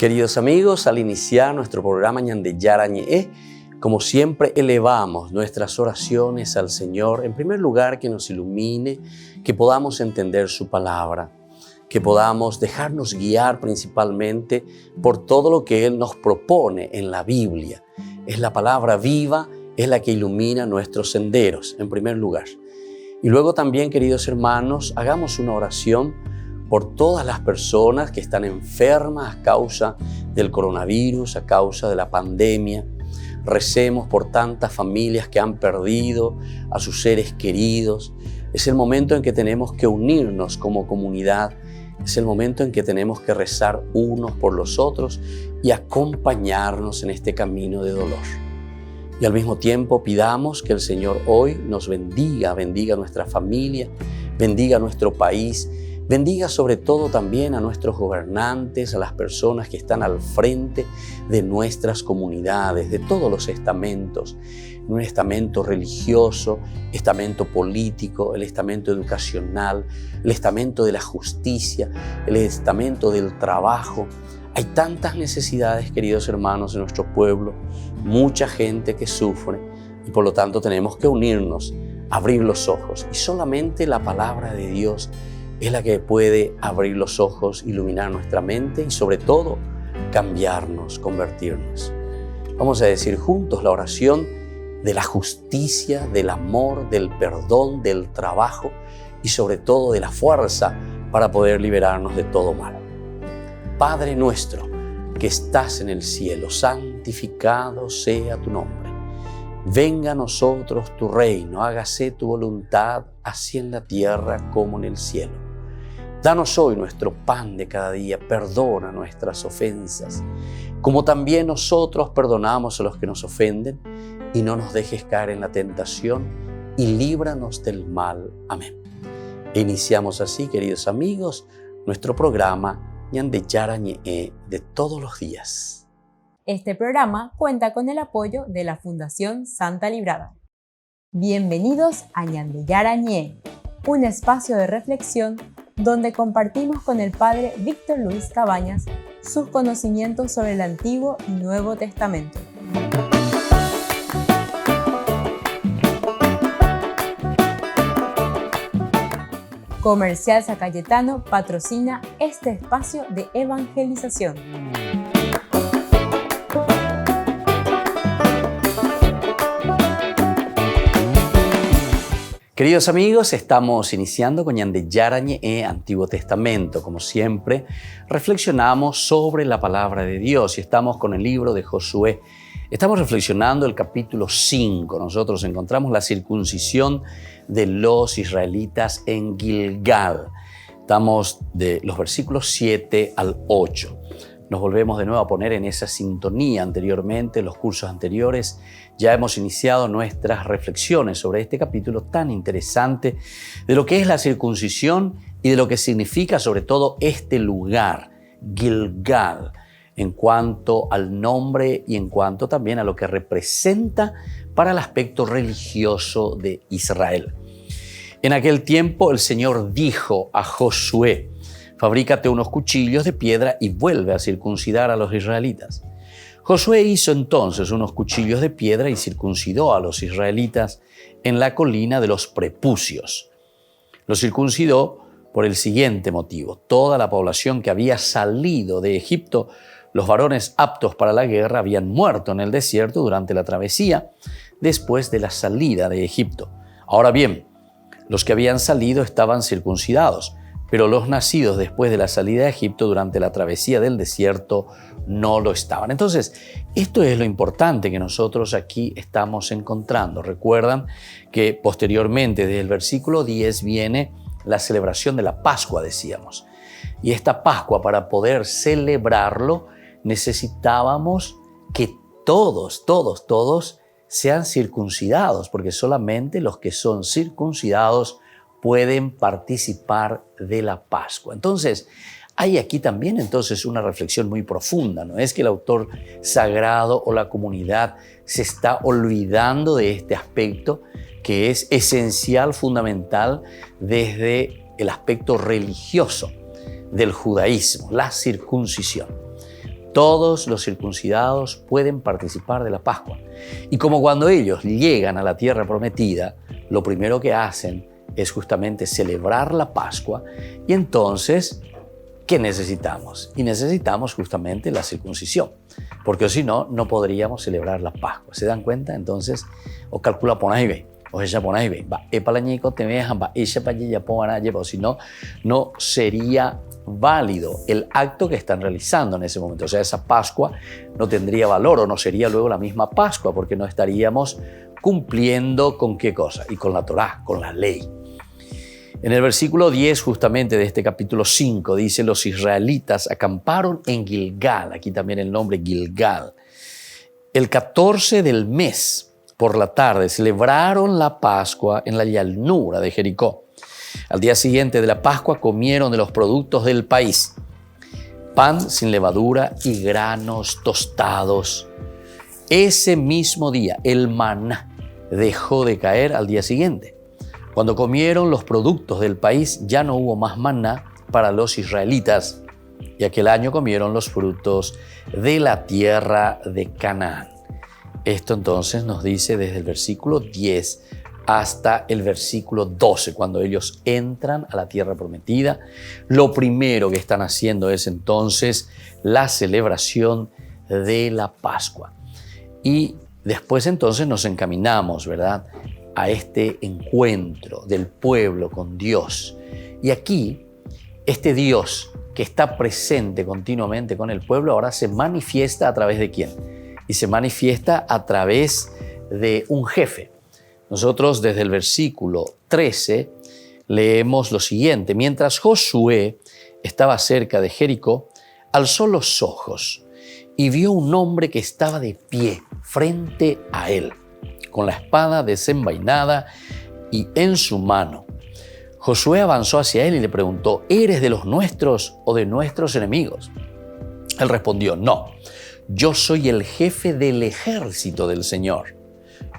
Queridos amigos, al iniciar nuestro programa Ñande Yarañe, como siempre elevamos nuestras oraciones al Señor, en primer lugar que nos ilumine, que podamos entender su palabra, que podamos dejarnos guiar principalmente por todo lo que Él nos propone en la Biblia. Es la palabra viva, es la que ilumina nuestros senderos, en primer lugar. Y luego también, queridos hermanos, hagamos una oración por todas las personas que están enfermas a causa del coronavirus, a causa de la pandemia. Recemos por tantas familias que han perdido a sus seres queridos. Es el momento en que tenemos que unirnos como comunidad. Es el momento en que tenemos que rezar unos por los otros y acompañarnos en este camino de dolor. Y al mismo tiempo pidamos que el Señor hoy nos bendiga nuestra familia, bendiga nuestro país, bendiga sobre todo también a nuestros gobernantes, a las personas que están al frente de nuestras comunidades, de todos los estamentos, un estamento religioso, estamento político, el estamento educacional, el estamento de la justicia, el estamento del trabajo. Hay tantas necesidades, queridos hermanos, en nuestro pueblo, mucha gente que sufre y por lo tanto tenemos que unirnos, abrir los ojos y solamente la palabra de Dios es la que puede abrir los ojos, iluminar nuestra mente y sobre todo cambiarnos, convertirnos. Vamos a decir juntos la oración de la justicia, del amor, del perdón, del trabajo y sobre todo de la fuerza para poder liberarnos de todo mal. Padre nuestro que estás en el cielo, santificado sea tu nombre. Venga a nosotros tu reino, hágase tu voluntad, así en la tierra como en el cielo. Danos hoy nuestro pan de cada día, perdona nuestras ofensas, como también nosotros perdonamos a los que nos ofenden, y no nos dejes caer en la tentación, y líbranos del mal. Amén. E iniciamos así, queridos amigos, nuestro programa Ñande Yarañe de todos los días. Este programa cuenta con el apoyo de la Fundación Santa Librada. Bienvenidos a Ñande Yarañe, un espacio de reflexión donde compartimos con el Padre Víctor Luis Cabañas sus conocimientos sobre el Antiguo y Nuevo Testamento. Comercial San Cayetano patrocina este espacio de evangelización. Queridos amigos, estamos iniciando con Ñande Yarañe, Antiguo Testamento. Como siempre, reflexionamos sobre la palabra de Dios y estamos con el libro de Josué. Estamos reflexionando el capítulo 5. Nosotros encontramos la circuncisión de los israelitas en Gilgal. Estamos de los versículos 7 al 8. Nos volvemos de nuevo a poner en esa sintonía. Anteriormente, en los cursos anteriores, ya hemos iniciado nuestras reflexiones sobre este capítulo tan interesante de lo que es la circuncisión y de lo que significa sobre todo este lugar, Gilgal, en cuanto al nombre y en cuanto también a lo que representa para el aspecto religioso de Israel. En aquel tiempo el Señor dijo a Josué: fabrícate unos cuchillos de piedra y vuelve a circuncidar a los israelitas. Josué hizo entonces unos cuchillos de piedra y circuncidó a los israelitas en la colina de los prepucios. Los circuncidó por el siguiente motivo: toda la población que había salido de Egipto, los varones aptos para la guerra, habían muerto en el desierto durante la travesía después de la salida de Egipto. Ahora bien, los que habían salido estaban circuncidados, pero los nacidos después de la salida de Egipto durante la travesía del desierto no lo estaban. Entonces, esto es lo importante que nosotros aquí estamos encontrando. Recuerdan que posteriormente, desde el versículo 10, viene la celebración de la Pascua, decíamos. Y esta Pascua, para poder celebrarlo, necesitábamos que todos sean circuncidados, porque solamente los que son circuncidados pueden participar de la Pascua. Entonces, hay aquí también una reflexión muy profunda. No es que el autor sagrado o la comunidad se está olvidando de este aspecto que es esencial, fundamental desde el aspecto religioso del judaísmo, la circuncisión. todos los circuncidados pueden participar de la Pascua. Y como cuando ellos llegan a la tierra prometida, lo primero que hacen es justamente celebrar la Pascua. Y entonces, ¿qué necesitamos? Y necesitamos justamente la circuncisión, porque si no, no podríamos celebrar la Pascua. ¿Se dan cuenta? Entonces, o calcula por ahí, ve. O ella por ahí, ve. Va, epalañico, te dejan, va, ella para allá, o si no, no sería válido el acto que están realizando en ese momento. O sea, esa Pascua no tendría valor o no sería luego la misma Pascua, porque no estaríamos cumpliendo con qué cosa, y con la Torá, con la ley. En el versículo 10 justamente de este capítulo 5 dice: los israelitas acamparon en Gilgal, aquí también el nombre Gilgal. El 14 del mes por la tarde celebraron la Pascua en la llanura de Jericó. Al día siguiente de la Pascua comieron de los productos del país: pan sin levadura y granos tostados. Ese mismo día el maná dejó de caer al día siguiente. Cuando comieron los productos del país ya no hubo más maná para los israelitas, y aquel año comieron los frutos de la tierra de Canaán. Esto entonces nos dice desde el versículo 10 hasta el versículo 12, cuando ellos entran a la tierra prometida. Lo primero que están haciendo es entonces la celebración de la Pascua. Y después entonces nos encaminamos, ¿verdad?, a este encuentro del pueblo con Dios. Y aquí, este Dios que está presente continuamente con el pueblo, ahora se manifiesta a través de ¿quién? Y se manifiesta a través de un jefe. Nosotros desde el versículo 13 leemos lo siguiente: mientras Josué estaba cerca de Jericó, alzó los ojos y vio un hombre que estaba de pie frente a él, con la espada desenvainada y en su mano. Josué avanzó hacia él y le preguntó: ¿eres de los nuestros o de nuestros enemigos? Él respondió: no, yo soy el jefe del ejército del Señor,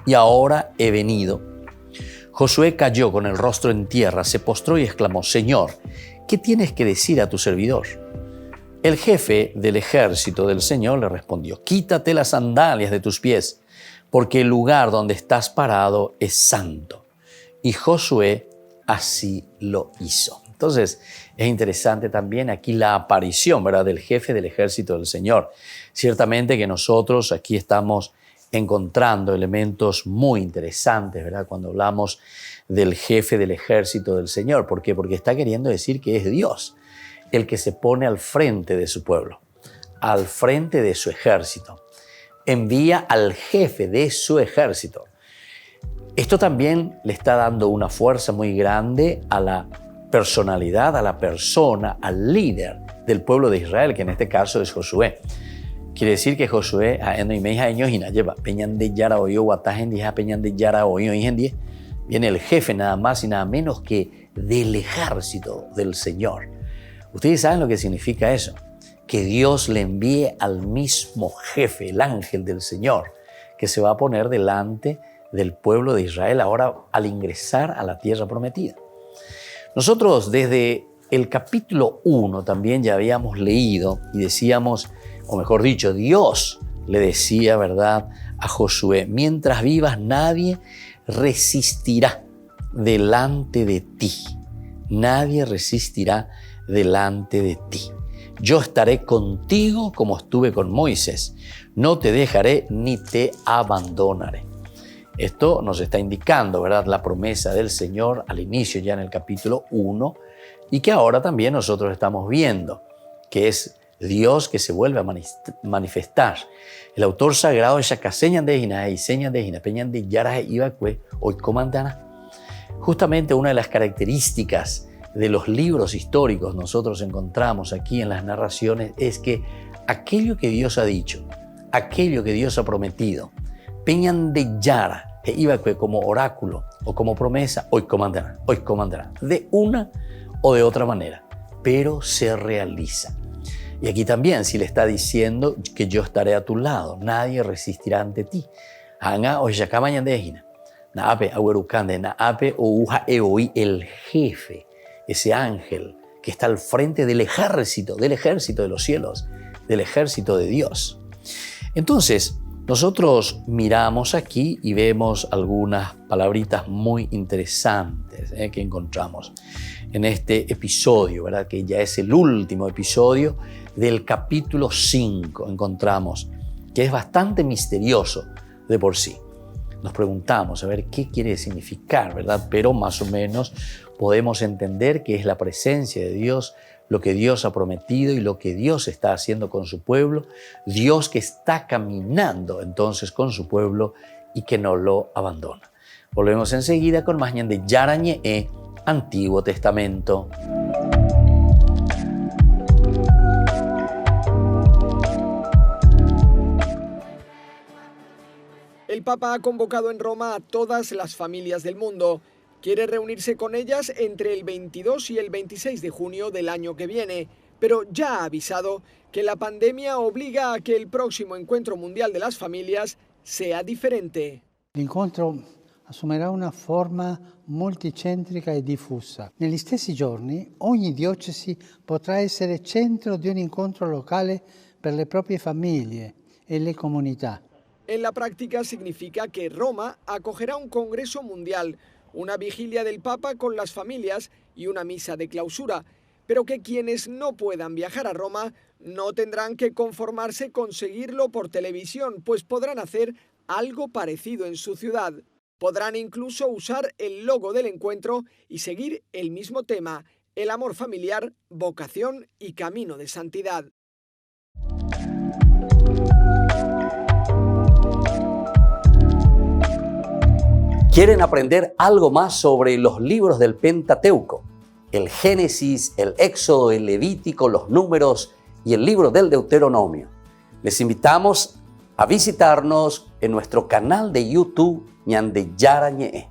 y ahora he venido. Josué cayó con el rostro en tierra, se postró y exclamó: Señor, ¿qué tienes que decir a tu servidor? El jefe del ejército del Señor le respondió: quítate las sandalias de tus pies, porque el lugar donde estás parado es santo. Y Josué así lo hizo. Entonces, es interesante también aquí la aparición, ¿verdad?, del jefe del ejército del Señor. Ciertamente que nosotros aquí estamos encontrando elementos muy interesantes, ¿verdad?, cuando hablamos del jefe del ejército del Señor. ¿Por qué? Porque está queriendo decir que es Dios el que se pone al frente de su pueblo, al frente de su ejército. Envía al jefe de su ejército. Esto también le está dando una fuerza muy grande a la personalidad, a la persona, al líder del pueblo de Israel, que en este caso es Josué. Quiere decir que Josué, viene el jefe nada más y nada menos que del ejército del Señor. Ustedes saben lo que significa eso, que Dios le envíe al mismo jefe, el ángel del Señor, que se va a poner delante del pueblo de Israel ahora al ingresar a la tierra prometida. Nosotros desde el capítulo 1 también ya habíamos leído y decíamos, o mejor dicho, Dios le decía, ¿verdad?, a Josué: mientras vivas nadie resistirá delante de ti. Nadie resistirá delante de ti. Yo estaré contigo como estuve con Moisés. No te dejaré ni te abandonaré. Esto nos está indicando, ¿verdad?, la promesa del Señor al inicio, ya en el capítulo 1, y que ahora también nosotros estamos viendo, que es Dios que se vuelve a manifestar. El autor sagrado es Shakaseñan de Hina y Señan de Hina, Peñan de Yara Ibacue, hoy comandana. Justamente una de las características de los libros históricos nosotros encontramos aquí en las narraciones es que aquello que Dios ha dicho, aquello que Dios ha prometido, Peñan de Yara e Ibacue como oráculo o como promesa, hoy comandará, de una o de otra manera, pero se realiza. Y aquí también, si le está diciendo que yo estaré a tu lado, nadie resistirá ante ti. El jefe, ese ángel que está al frente del ejército de los cielos, del ejército de Dios. Entonces, nosotros miramos aquí y vemos algunas palabritas muy interesantes que encontramos en este episodio, ¿verdad? Que ya es el último episodio del capítulo 5. Encontramos que es bastante misterioso de por sí. Nos preguntamos a ver qué quiere significar, ¿verdad? Pero más o menos podemos entender que es la presencia de Dios, lo que Dios ha prometido y lo que Dios está haciendo con su pueblo, Dios que está caminando entonces con su pueblo y que no lo abandona. Volvemos enseguida con más ñande Yarañe, Antiguo Testamento. El Papa ha convocado en Roma a todas las familias del mundo. Quiere reunirse con ellas entre el 22 y el 26 de junio del año que viene, pero ya ha avisado que la pandemia obliga a que el próximo encuentro mundial de las familias sea diferente. L'incontro assumerà una forma multicentrica e diffusa. Negli stessi giorni, ogni diocesi potrà essere centro di un incontro locale per le proprie famiglie e le comunità. En la práctica significa que Roma acogerá un congreso mundial, una vigilia del Papa con las familias y una misa de clausura, pero que quienes no puedan viajar a Roma no tendrán que conformarse con seguirlo por televisión, pues podrán hacer algo parecido en su ciudad. Podrán incluso usar el logo del encuentro y seguir el mismo tema, el amor familiar, vocación y camino de santidad. ¿Quieren aprender algo más sobre los libros del Pentateuco? El Génesis, el Éxodo, el Levítico, los Números y el libro del Deuteronomio. Les invitamos a visitarnos en nuestro canal de YouTube ñande Yarañe.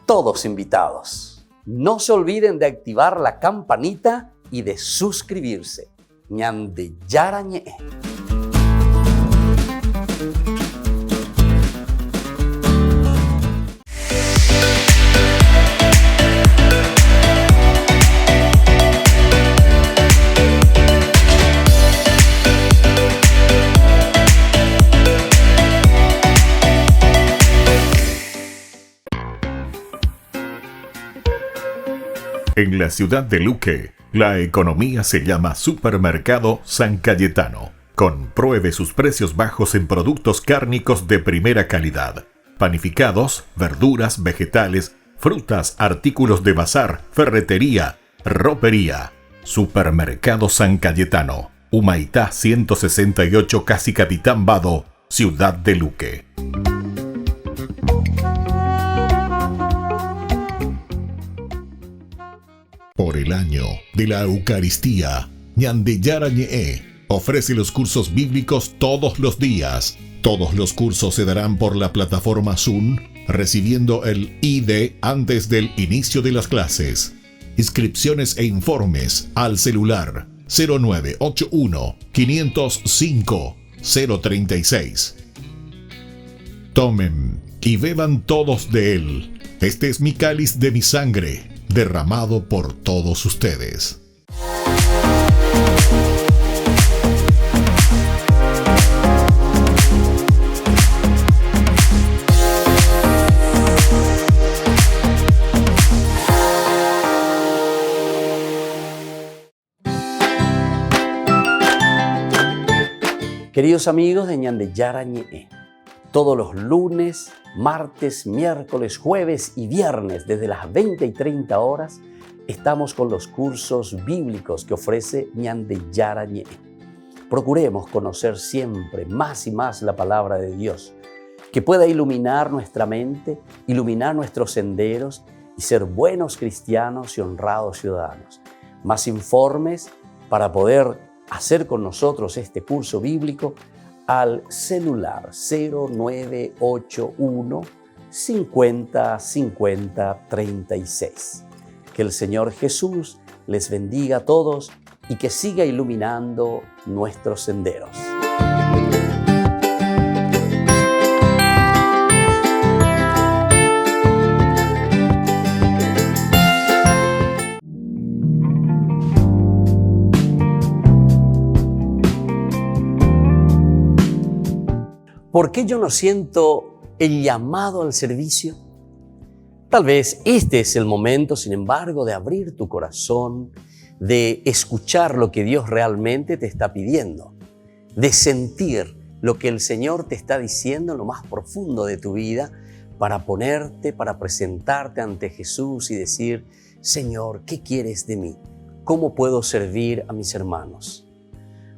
Todos invitados. No se olviden de activar la campanita y de suscribirse. ñande Yarañe. En la ciudad de Luque, la economía se llama Supermercado San Cayetano. Compruebe sus precios bajos en productos cárnicos de primera calidad. Panificados, verduras, vegetales, frutas, artículos de bazar, ferretería, ropería. Supermercado San Cayetano. Humaitá 168, Casi Capitán Vado, ciudad de Luque. Por el año de la Eucaristía, ñande Yarañe ofrece los cursos bíblicos todos los días. Todos los cursos se darán por la plataforma Zoom, recibiendo el ID antes del inicio de las clases. Inscripciones e informes al celular 0981 505 036. Tomen y beban todos de él. Este es mi cáliz de mi sangre, derramado por todos ustedes. Queridos amigos de ñande Yarañe, todos los lunes, martes, miércoles, jueves y viernes desde las 20 y 30 horas estamos con los cursos bíblicos que ofrece ñande Yarañe. Procuremos conocer siempre más y más la palabra de Dios, que pueda iluminar nuestra mente, iluminar nuestros senderos y ser buenos cristianos y honrados ciudadanos. Más informes para poder hacer con nosotros este curso bíblico al celular 0981 50 50 36. Que el Señor Jesús les bendiga a todos y que siga iluminando nuestros senderos. ¿por qué yo no siento el llamado al servicio? Tal vez este es el momento, sin embargo, de abrir tu corazón, de escuchar lo que Dios realmente te está pidiendo, de sentir lo que el Señor te está diciendo en lo más profundo de tu vida, para presentarte ante Jesús y decir: Señor, ¿qué quieres de mí? ¿Cómo puedo servir a mis hermanos?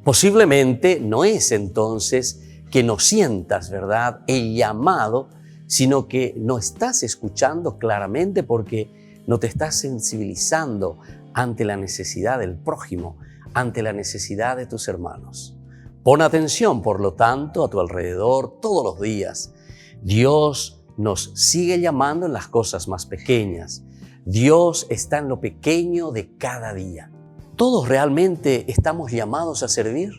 Posiblemente no es entonces que no sientas, ¿verdad?, el llamado, sino que no estás escuchando claramente porque no te estás sensibilizando ante la necesidad del prójimo, ante la necesidad de tus hermanos. Pon atención, por lo tanto, a tu alrededor todos los días. Dios nos sigue llamando en las cosas más pequeñas. Dios está en lo pequeño de cada día. ¿Todos realmente estamos llamados a servir?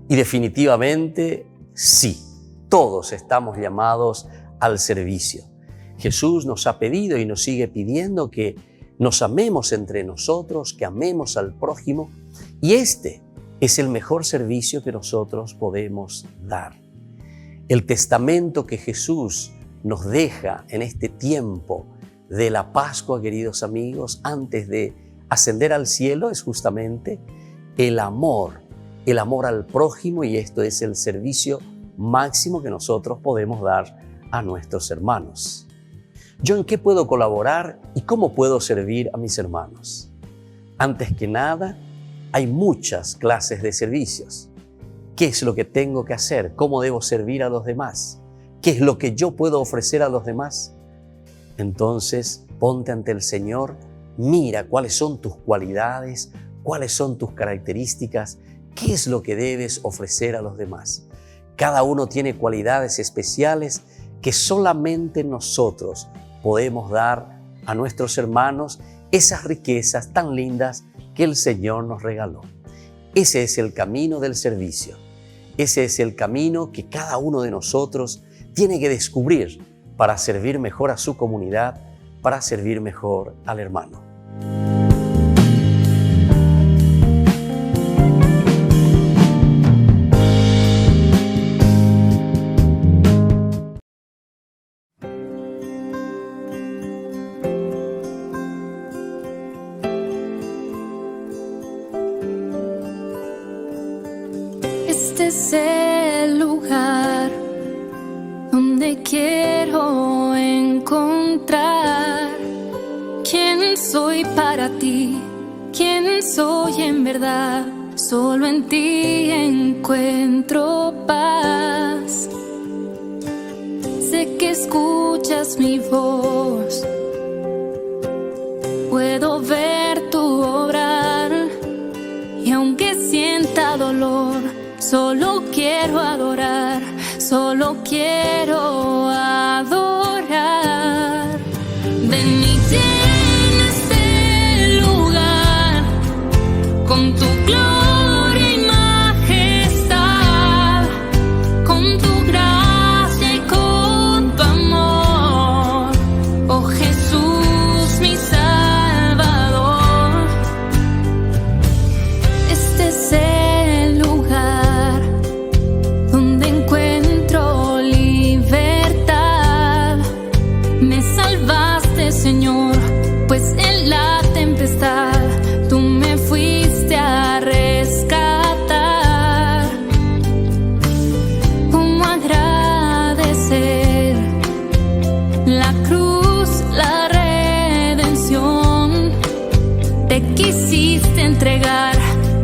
Y definitivamente sí, todos estamos llamados al servicio. Jesús nos ha pedido y nos sigue pidiendo que nos amemos entre nosotros, que amemos al prójimo, y este es el mejor servicio que nosotros podemos dar. El testamento que Jesús nos deja en este tiempo de la Pascua, queridos amigos, antes de ascender al cielo, es justamente el amor al prójimo, y esto es el servicio máximo que nosotros podemos dar a nuestros hermanos. ¿Yo en qué puedo colaborar y cómo puedo servir a mis hermanos? Antes que nada, hay muchas clases de servicios. ¿Qué es lo que tengo que hacer? ¿Cómo debo servir a los demás? ¿Qué es lo que yo puedo ofrecer a los demás? Entonces, ponte ante el Señor, mira cuáles son tus cualidades, cuáles son tus características, qué es lo que debes ofrecer a los demás. Cada uno tiene cualidades especiales que solamente nosotros podemos dar a nuestros hermanos, esas riquezas tan lindas que el Señor nos regaló. Ese es el camino del servicio. Ese es el camino que cada uno de nosotros tiene que descubrir para servir mejor a su comunidad, para servir mejor al hermano. Este es el lugar donde quiero encontrar quién soy para ti, quién soy en verdad. Solo en ti encuentro paz. Sé que escuchas mi voz, puedo ver tu obrar, y aunque sienta dolor, solo quiero adorar, solo quiero adorar. Ven y llena este lugar con tu gloria y majestad, con tu gracia y con tu amor. Oh Jesús, mi Salvador. Este es el lugar donde encuentro libertad. Me salvaste, Señor, pues en la tempestad tú me fuiste a rescatar. ¿Cómo agradecer la cruz, la redención? Te quisiste entregar,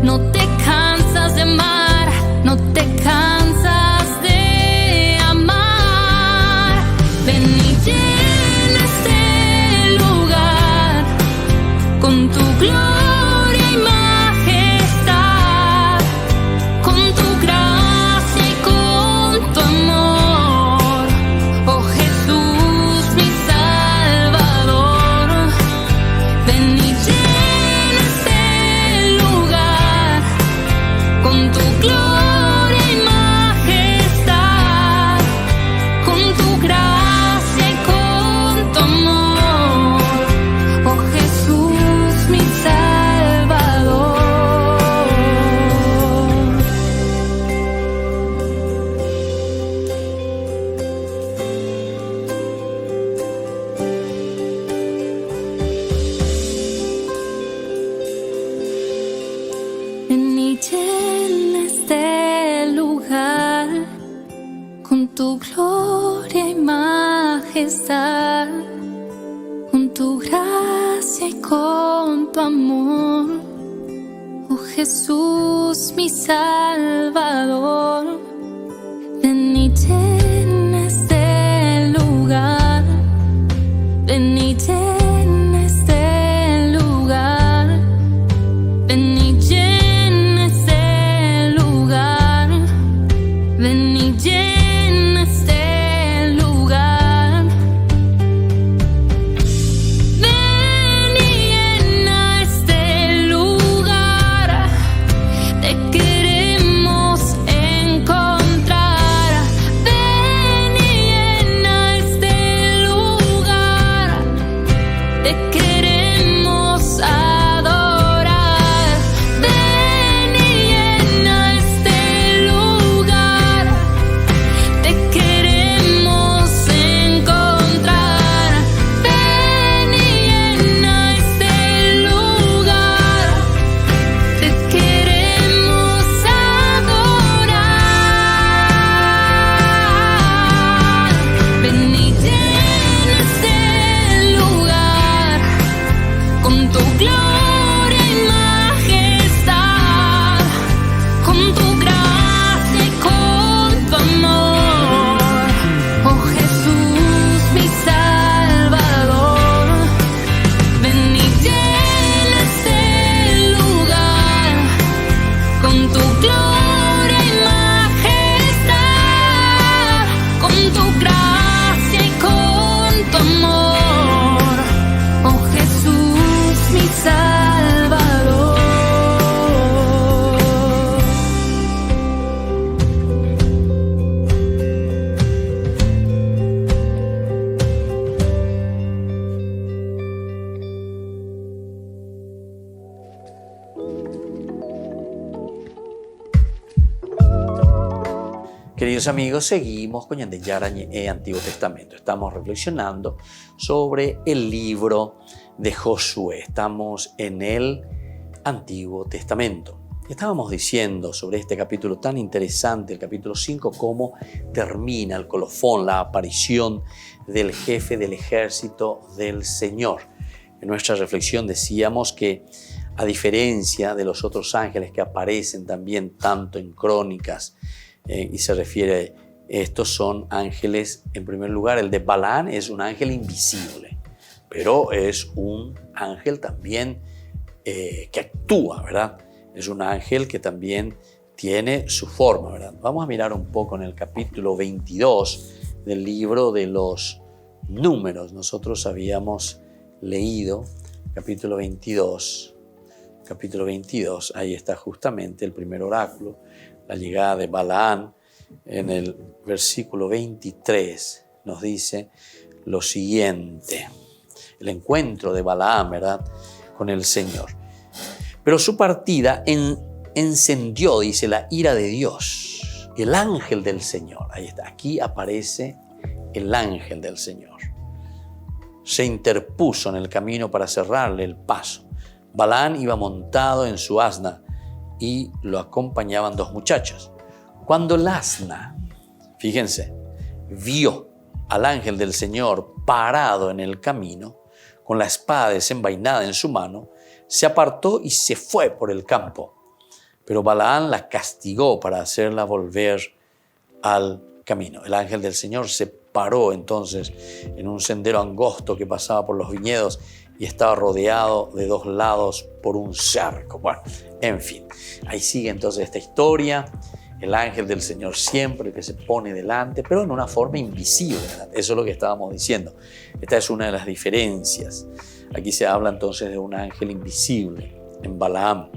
no te cansas de amar, no te cansas de amar. Ven y llena este lugar con tu gloria y majestad, con tu gracia y con tu amor. Oh Jesús, mi Salvador. Ven y llena este lugar tu gloria y majestad, con tu gracia y con tu amor. Oh Jesús, mi Salvador, ven y llena este lugar, ven y llena este lugar, ven y llena este lugar, ven y llena este lugar, ven y llena este lugar, te queremos encontrar, ven y llena este lugar, te queremos adorar, ven y llena este lugar, te queremos encontrar, ven y llena este lugar, te queremos adorar, ven y llena este lugar, con tu gloria y majestad, con tu gracia y con tu amor. Oh Jesús, mi Salvador, ven y llena este lugar, con tu gloria y majestad, con tu gracia y con tu amor. Oh Jesús, mi Salvador. Queridos amigos, seguimos con Ñande Yarañe Antiguo Testamento. Estamos reflexionando sobre el libro de Josué. Estamos en el Antiguo Testamento. Estábamos diciendo sobre este capítulo tan interesante, el capítulo 5, cómo termina el colofón, la aparición del jefe del ejército del Señor. En nuestra reflexión decíamos que, a diferencia de los otros ángeles que aparecen también tanto en Crónicas, y se refiere, estos son ángeles, en primer lugar, el de Balaam es un ángel invisible, pero es un ángel también que actúa, ¿verdad? Es un ángel que también tiene su forma, ¿verdad? Vamos a mirar un poco en el capítulo 22 del libro de los Números. Nosotros habíamos leído capítulo 22, ahí está justamente el primer oráculo, la llegada de Balaam. En el versículo 23 nos dice lo siguiente, el encuentro de Balaam, ¿verdad?, con el Señor. Pero su partida encendió, dice, la ira de Dios, el ángel del Señor. Ahí está, aquí aparece el ángel del Señor. Se interpuso en el camino para cerrarle el paso. Balaam iba montado en su asna y lo acompañaban dos muchachos. Cuando el asna, fíjense, vio al ángel del Señor parado en el camino, con la espada desenvainada en su mano, se apartó y se fue por el campo. Pero Balaam la castigó para hacerla volver al camino. El ángel del Señor se paró entonces en un sendero angosto que pasaba por los viñedos y estaba rodeado de dos lados por un cerco. Bueno, en fin, ahí sigue entonces esta historia. El ángel del Señor siempre que se pone delante, pero en una forma invisible, ¿verdad? Eso es lo que estábamos diciendo. Esta es una de las diferencias. Aquí se habla entonces de un ángel invisible en Balaam.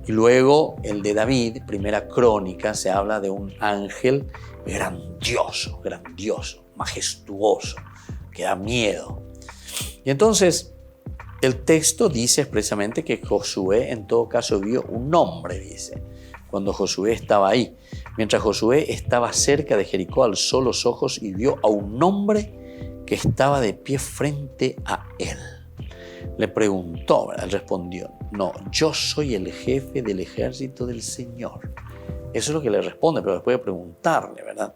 Y luego el de David, primera Crónica, se habla de un ángel grandioso, majestuoso, que da miedo. Y entonces el texto dice expresamente que Josué en todo caso vio un hombre, dice, cuando Josué estaba ahí. Mientras Josué estaba cerca de Jericó, alzó los ojos y vio a un hombre que estaba de pie frente a él. Le preguntó, ¿verdad? Él respondió, no, yo soy el jefe del ejército del Señor. Eso es lo que le responde, pero después de preguntarle, ¿verdad?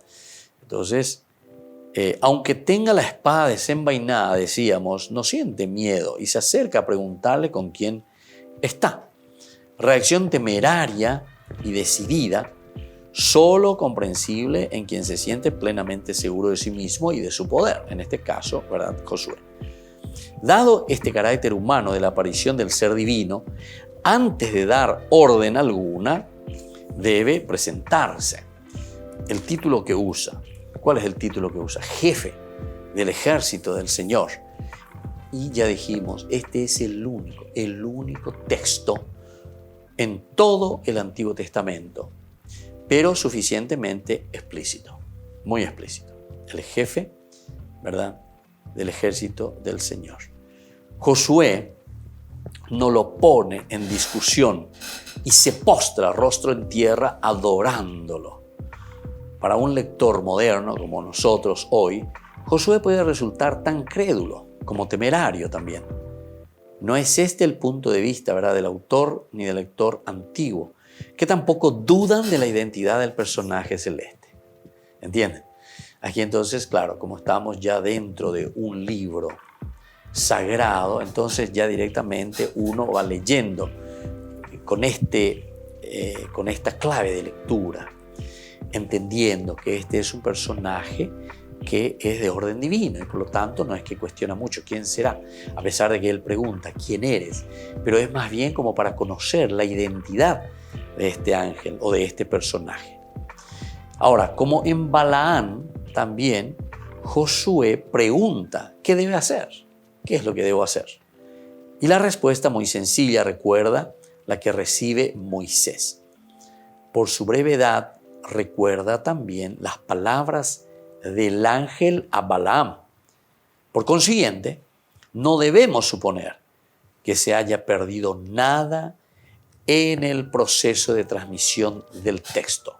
Entonces, aunque tenga la espada desenvainada, decíamos, no siente miedo y se acerca a preguntarle con quién está. Reacción temeraria y decidida, solo comprensible en quien se siente plenamente seguro de sí mismo y de su poder, en este caso, ¿verdad?, Josué. Dado este carácter humano de la aparición del ser divino, antes de dar orden alguna, debe presentarse. El título que usa, ¿cuál es el título que usa? Jefe del ejército del Señor. Y ya dijimos, este es el único texto en todo el Antiguo Testamento, pero suficientemente explícito, muy explícito. El jefe, ¿verdad?, del ejército del Señor. Josué no lo pone en discusión y se postra rostro en tierra adorándolo. Para un lector moderno como nosotros hoy, Josué puede resultar tan crédulo como temerario también. No es este el punto de vista, ¿verdad?, del autor ni del lector antiguo, que tampoco dudan de la identidad del personaje celeste. ¿Entienden? Aquí entonces, claro, como estamos ya dentro de un libro sagrado, entonces ya directamente uno va leyendo con esta clave de lectura, entendiendo que este es un personaje que es de orden divino y por lo tanto no es que cuestiona mucho quién será, a pesar de que él pregunta quién eres, pero es más bien como para conocer la identidad de este ángel o de este personaje. Ahora, como en Balaam, también Josué pregunta ¿qué debe hacer? ¿Qué es lo que debo hacer? Y la respuesta muy sencilla, recuerda, la que recibe Moisés. Por su brevedad, recuerda también las palabras del ángel a Balaam. Por consiguiente, no debemos suponer que se haya perdido nada en el proceso de transmisión del texto.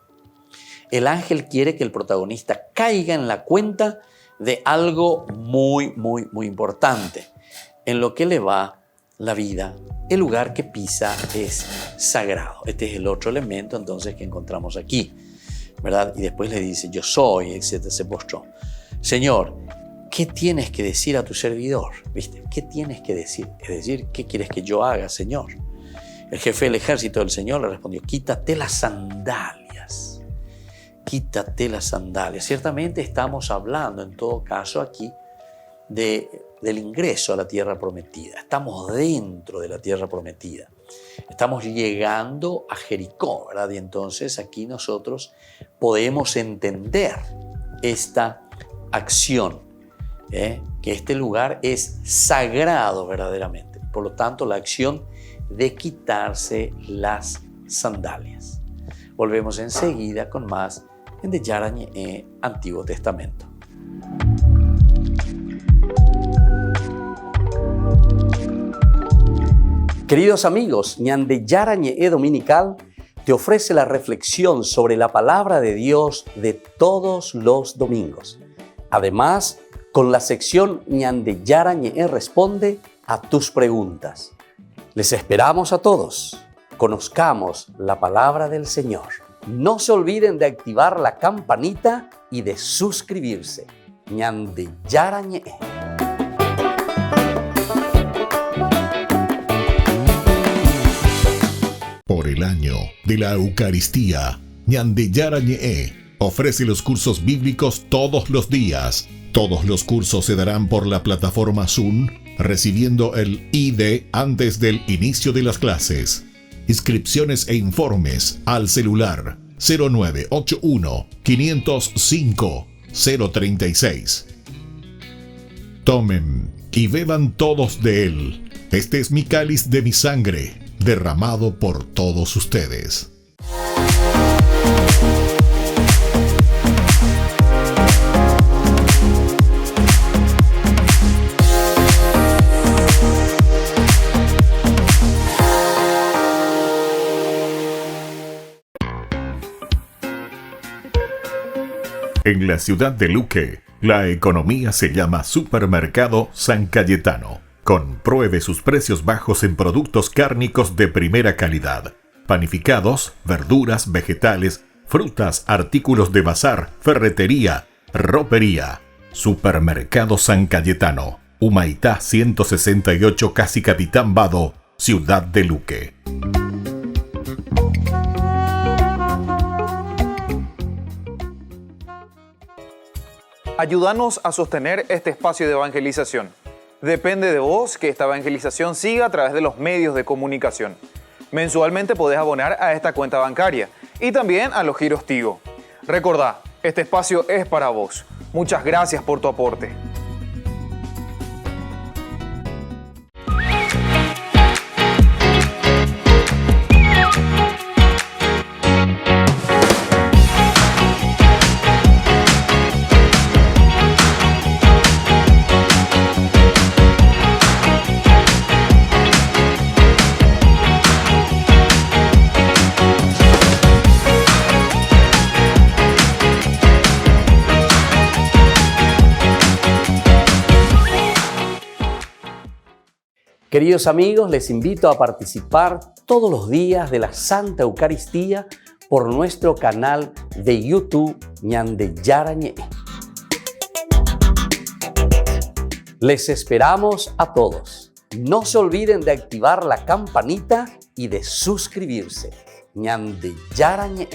El ángel quiere que el protagonista caiga en la cuenta de algo muy importante. En lo que le va la vida, el lugar que pisa es sagrado. Este es el otro elemento entonces que encontramos aquí, ¿verdad? Y después le dice, yo soy, etc. Se postró. Señor, ¿qué tienes que decir a tu servidor? ¿Viste? ¿Qué tienes que decir? Es decir, ¿qué quieres que yo haga, Señor? El jefe del ejército del Señor le respondió, quítate las sandalias. Quítate las sandalias. Ciertamente estamos hablando en todo caso aquí del ingreso a la tierra prometida. Estamos dentro de la tierra prometida. Estamos llegando a Jericó, ¿verdad? Y entonces aquí nosotros podemos entender esta acción, que este lugar es sagrado verdaderamente. Por lo tanto, la acción de quitarse las sandalias. Volvemos enseguida con más en De Yarañé, Antiguo Testamento. Queridos amigos, Ñande Yarañé Dominical te ofrece la reflexión sobre la palabra de Dios de todos los domingos. Además, con la sección Ñande Yarañé responde a tus preguntas. Les esperamos a todos. Conozcamos la palabra del Señor. No se olviden de activar la campanita y de suscribirse. Ñande Yarañé. Por el año de la Eucaristía, Ñande Yarañé ofrece los cursos bíblicos todos los días. Todos los cursos se darán por la plataforma Zoom, recibiendo el ID antes del inicio de las clases. Inscripciones e informes al celular 0981 505 036. Tomen y beban todos de él. Este es mi cáliz de mi sangre, derramado por todos ustedes. En la ciudad de Luque, la economía se llama Supermercado San Cayetano. Compruebe sus precios bajos en productos cárnicos de primera calidad. Panificados, verduras, vegetales, frutas, artículos de bazar, ferretería, Ropería, Supermercado San Cayetano, Humaitá 168, casi Capitán Vado, Ciudad de Luque. Ayúdanos a sostener este espacio de evangelización. Depende de vos que esta evangelización siga a través de los medios de comunicación. Mensualmente podés abonar a esta cuenta bancaria y también a los giros Tigo. Recordá, este espacio es para vos. Muchas gracias por tu aporte. Queridos amigos, les invito a participar todos los días de la Santa Eucaristía por nuestro canal de YouTube Ñande Yarañé. Les esperamos a todos. No se olviden de activar la campanita y de suscribirse. Ñande Yarañé.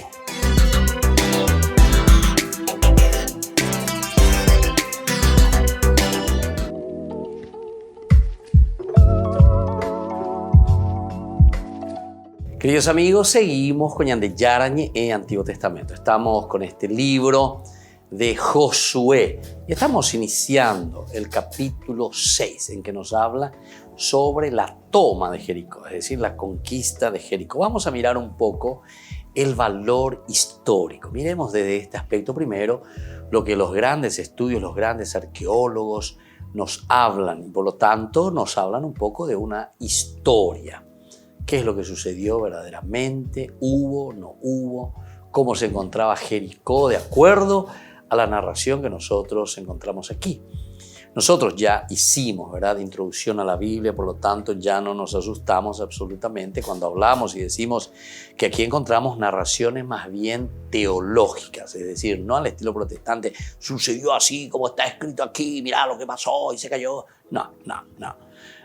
Queridos amigos, seguimos con Ñande Yarañé en Antiguo Testamento. Estamos con este libro de Josué y estamos iniciando el capítulo 6 en que nos habla sobre la toma de Jericó, es decir, la conquista de Jericó. Vamos a mirar un poco el valor histórico. Miremos desde este aspecto primero lo que los grandes estudios, los grandes arqueólogos nos hablan y por lo tanto nos hablan un poco de una historia. ¿Qué es lo que sucedió verdaderamente? ¿Hubo? ¿No hubo? ¿Cómo se encontraba Jericó de acuerdo a la narración que nosotros encontramos aquí? Nosotros ya hicimos, introducción a la Biblia, por lo tanto ya no nos asustamos absolutamente cuando hablamos y decimos que aquí encontramos narraciones más bien teológicas, es decir, no al estilo protestante, sucedió así como está escrito aquí, mirá lo que pasó y se cayó. No.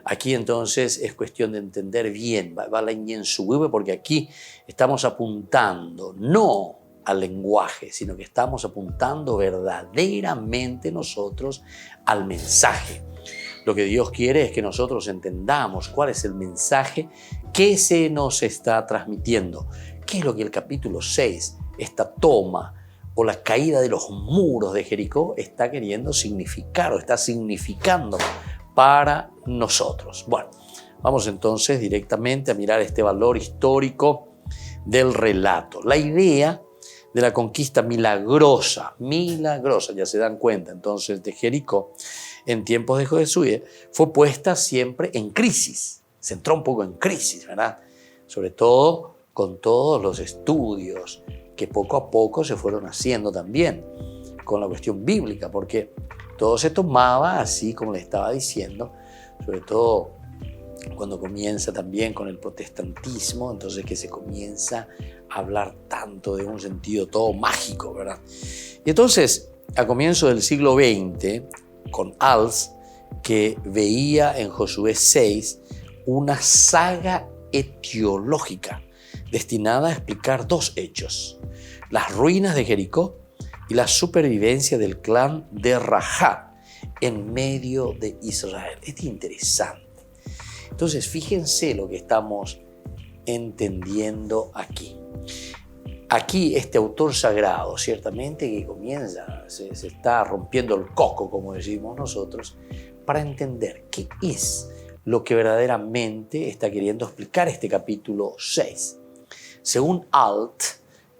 Aquí entonces es cuestión de entender bien, va la en su huevo, porque aquí estamos apuntando no al lenguaje, sino que estamos apuntando verdaderamente nosotros al mensaje. Lo que Dios quiere es que nosotros entendamos cuál es el mensaje que se nos está transmitiendo. ¿Qué es lo que el capítulo 6, esta toma o la caída de los muros de Jericó está queriendo significar o está significando para nosotros? Bueno, vamos entonces directamente a mirar este valor histórico del relato. La idea de la conquista milagrosa, ya se dan cuenta entonces de Jericó en tiempos de Josué, fue puesta siempre en crisis, se entró un poco en crisis, ¿verdad? Sobre todo con todos los estudios que poco a poco se fueron haciendo también con la cuestión bíblica, porque todo se tomaba así como le estaba diciendo, sobre todo cuando comienza también con el protestantismo, entonces que se comienza a hablar tanto de un sentido todo mágico, ¿verdad? Y entonces, a comienzo del siglo XX, con Als, que veía en Josué 6 una saga etiológica destinada a explicar dos hechos: las ruinas de Jericó y la supervivencia del clan de Rajá en medio de Israel. Es interesante. Entonces, fíjense lo que estamos entendiendo aquí. Aquí este autor sagrado, ciertamente que comienza, se está rompiendo el coco, como decimos nosotros, para entender qué es lo que verdaderamente está queriendo explicar este capítulo 6. Según Alt,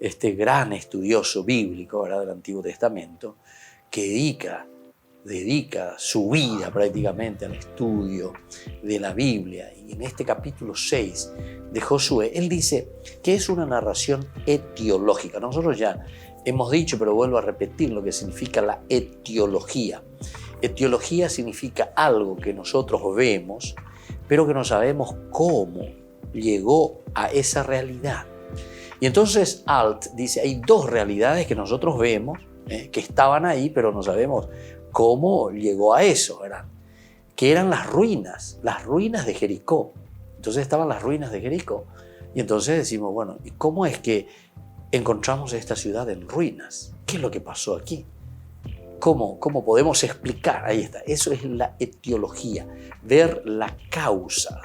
este gran estudioso bíblico, ¿verdad?, del Antiguo Testamento, que dedica su vida prácticamente al estudio de la Biblia, y en este capítulo 6 de Josué, él dice que es una narración etiológica. Nosotros ya hemos dicho, pero vuelvo a repetir lo que significa la etiología. Etiología significa algo que nosotros vemos, pero que no sabemos cómo llegó a esa realidad. Y entonces Alt dice, hay dos realidades que nosotros vemos, que estaban ahí, pero no sabemos cómo llegó a eso, ¿verdad? Que eran las ruinas de Jericó. Entonces estaban las ruinas de Jericó. Y entonces decimos, bueno, ¿y cómo es que encontramos esta ciudad en ruinas? ¿Qué es lo que pasó aquí? ¿Cómo podemos explicar? Ahí está. Eso es la etiología. Ver la causa.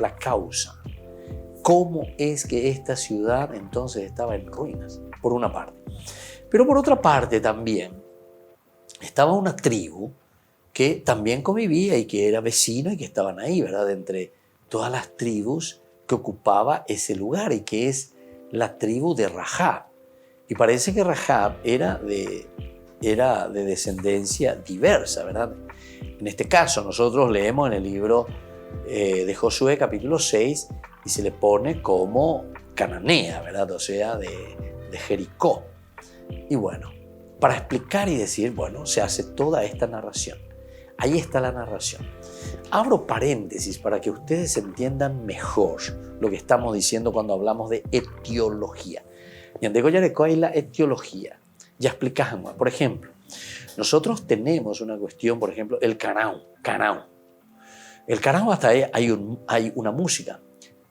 ¿Cómo es que esta ciudad entonces estaba en ruinas? Por una parte. Pero por otra parte también estaba una tribu que también convivía y que era vecina y que estaban ahí, ¿verdad? Entre todas las tribus que ocupaba ese lugar y que es la tribu de Rahab. Y parece que Rahab era de descendencia diversa, ¿verdad? En este caso nosotros leemos en el libro de Josué capítulo 6 y se le pone como cananea, ¿verdad? O sea, de Jericó. Y bueno, para explicar y decir, bueno, se hace toda esta narración. Ahí está la narración. Abro paréntesis para que ustedes entiendan mejor lo que estamos diciendo cuando hablamos de etiología. Y en Yareco hay la etiología. Ya explicamos. Por ejemplo, nosotros tenemos una cuestión, por ejemplo, el canao. El canao hasta ahí hay una música.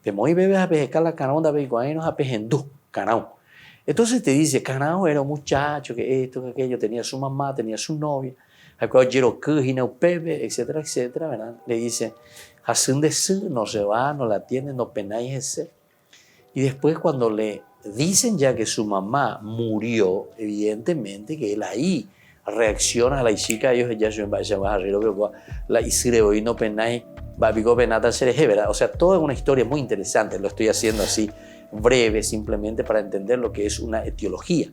De muy bebé a pescar la canao de beiguainos a pehendú, canao. Entonces te dice, canao era un muchacho que esto, que aquello, tenía su mamá, tenía su novia, etcétera, etcétera, ¿verdad? Le dice, hacen de sí, no se va, no la tiene, no penáis ese. Y después cuando le dicen ya que su mamá murió, evidentemente que él ahí reacciona a la chica, ellos ya se van a arriba, pero la isireo y no penáis, va pico penata cereje, ¿verdad? O sea, toda una historia muy interesante, lo estoy haciendo así breve simplemente para entender lo que es una etiología.